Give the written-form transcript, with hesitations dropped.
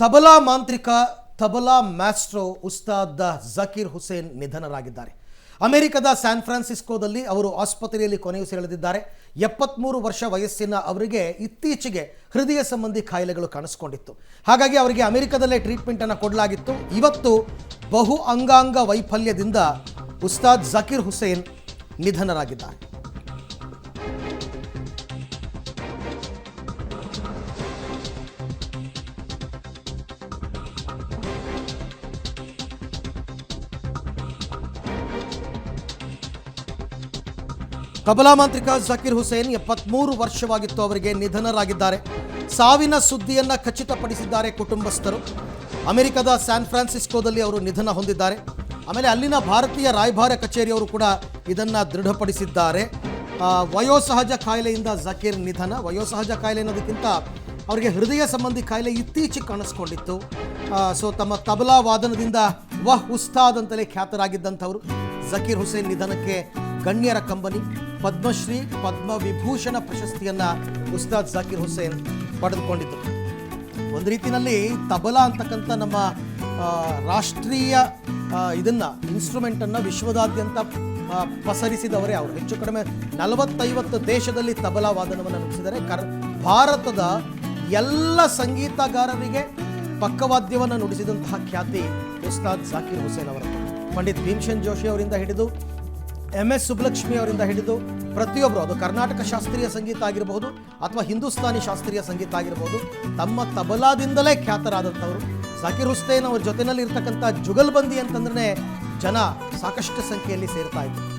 ತಬಲಾ ಮಾಂತ್ರಿಕ ತಬಲಾ ಮ್ಯಾಸ್ಟ್ರೋ ಉಸ್ತಾದ್ ಜಕೀರ್ ಹುಸೇನ್ ನಿಧನರಾಗಿದ್ದಾರೆ. ಅಮೆರಿಕದ ಸ್ಯಾನ್ ಫ್ರಾನ್ಸಿಸ್ಕೋದಲ್ಲಿ ಅವರು ಆಸ್ಪತ್ರೆಯಲ್ಲಿ ಕೊನೆಯುಸಿರೆಳೆದಿದ್ದಾರೆ. 73 ವರ್ಷ ವಯಸ್ಸಿನ ಅವರಿಗೆ ಇತ್ತೀಚೆಗೆ ಹೃದಯ ಸಂಬಂಧಿ ಕಾಯಿಲೆಗಳು ಕಾಣಿಸಿಕೊಂಡಿತ್ತು. ಹಾಗಾಗಿ ಅವರಿಗೆ ಅಮೆರಿಕದಲ್ಲೇ ಟ್ರೀಟ್ಮೆಂಟ್ ಅನ್ನು ಕೊಡಲಾಗಿತ್ತು. ಇವತ್ತು ಬಹು ಅಂಗಾಂಗ ವೈಫಲ್ಯದಿಂದ ಉಸ್ತಾದ್ ಜಕೀರ್ ಹುಸೇನ್ ನಿಧನರಾಗಿದ್ದಾರೆ. ತಬಲಾ ಮಾಂತ್ರಿಕ ಜಕೀರ್ ಹುಸೇನ್ 73 ವರ್ಷವಾಗಿತ್ತು, ಅವರಿಗೆ ನಿಧನರಾಗಿದ್ದಾರೆ. ಸಾವಿನ ಸುದ್ದಿಯನ್ನ ಖಚಿತಪಡಿಸಿದ್ದಾರೆ ಕುಟುಂಬಸ್ಥರು. ಅಮೆರಿಕದ ಸ್ಯಾನ್ ಫ್ರಾನ್ಸಿಸ್ಕೋದಲ್ಲಿ ಅವರು ನಿಧನ ಹೊಂದಿದ್ದಾರೆ. ಆಮೇಲೆ ಅಲ್ಲಿನ ಭಾರತೀಯ ರಾಯಭಾರ ಕಚೇರಿಯವರು ಕೂಡ ಇದನ್ನು ದೃಢಪಡಿಸಿದ್ದಾರೆ. ವಯೋಸಹಜ ಕಾಯಿಲೆಯಿಂದ ಜಕೀರ್ ನಿಧನ. ವಯೋಸಹಜ ಕಾಯಿಲೆ ಅನ್ನೋದಕ್ಕಿಂತ ಅವರಿಗೆ ಹೃದಯ ಸಂಬಂಧಿ ಕಾಯಿಲೆ ಇತ್ತೀಚೆಗೆ ಕಾಣಿಸ್ಕೊಂಡಿತ್ತು. ಸೊ ತಮ್ಮ ತಬಲಾ ವಾದನದಿಂದ ಉಸ್ತಾದ್ ಅಂತಲೇ ಖ್ಯಾತರಾಗಿದ್ದಂಥವರು ಜಕೀರ್ ಹುಸೇನ್ ನಿಧನಕ್ಕೆ ಗಣ್ಯರ ಕಂಬನಿ ಪದ್ಮಶ್ರೀ ಪದ್ಮವಿಭೂಷಣ ಪ್ರಶಸ್ತಿಯನ್ನು ಉಸ್ತಾದ್ ಜಕೀರ್ ಹುಸೇನ್ ಪಡೆದುಕೊಂಡಿದ್ದರು. ಒಂದು ರೀತಿಯಲ್ಲಿ ತಬಲಾ ಅಂತಕ್ಕಂಥ ನಮ್ಮ ರಾಷ್ಟ್ರೀಯ ಇನ್ಸ್ಟ್ರೂಮೆಂಟನ್ನು ವಿಶ್ವದಾದ್ಯಂತ ಪಸರಿಸಿದವರೇ ಅವರು. ಹೆಚ್ಚು ಕಡಿಮೆ 40-50 ದೇಶದಲ್ಲಿ ತಬಲಾ ವಾದನವನ್ನು ನುಡಿಸಿದ್ದಾರೆ. ಭಾರತದ ಎಲ್ಲ ಸಂಗೀತಗಾರರಿಗೆ ಪಕ್ಕವಾದ್ಯವನ್ನು ನುಡಿಸಿದಂತಹ ಖ್ಯಾತಿ ಉಸ್ತಾದ್ ಜಕೀರ್ ಹುಸೇನ್ ಅವರದ್ದು. ಪಂಡಿತ್ ಭೀಮ್ಸೇನ್ ಜೋಶಿ ಅವರಿಂದ ಹಿಡಿದು MS ಸುಬ್ಬಲಕ್ಷ್ಮಿ ಅವರಿಂದ ಹಿಡಿದು ಪ್ರತಿಯೊಬ್ಬರು, ಅದು ಕರ್ನಾಟಕ ಶಾಸ್ತ್ರೀಯ ಸಂಗೀತ ಆಗಿರಬಹುದು ಅಥವಾ ಹಿಂದೂಸ್ತಾನಿ ಶಾಸ್ತ್ರೀಯ ಸಂಗೀತ ಆಗಿರಬಹುದು, ತಮ್ಮ ತಬಲಾದಿಂದಲೇ ಖ್ಯಾತರಾದಂಥವರು. ಜಕೀರ್ ಹುಸೇನ್ ಅವ್ರ ಜೊತೆಯಲ್ಲಿ ಇರ್ತಕ್ಕಂಥ ಜುಗಲ್ಬಂದಿ ಅಂತಂದ್ರೆ ಜನ ಸಾಕಷ್ಟು ಸಂಖ್ಯೆಯಲ್ಲಿ ಸೇರ್ತಾ ಇದ್ರು.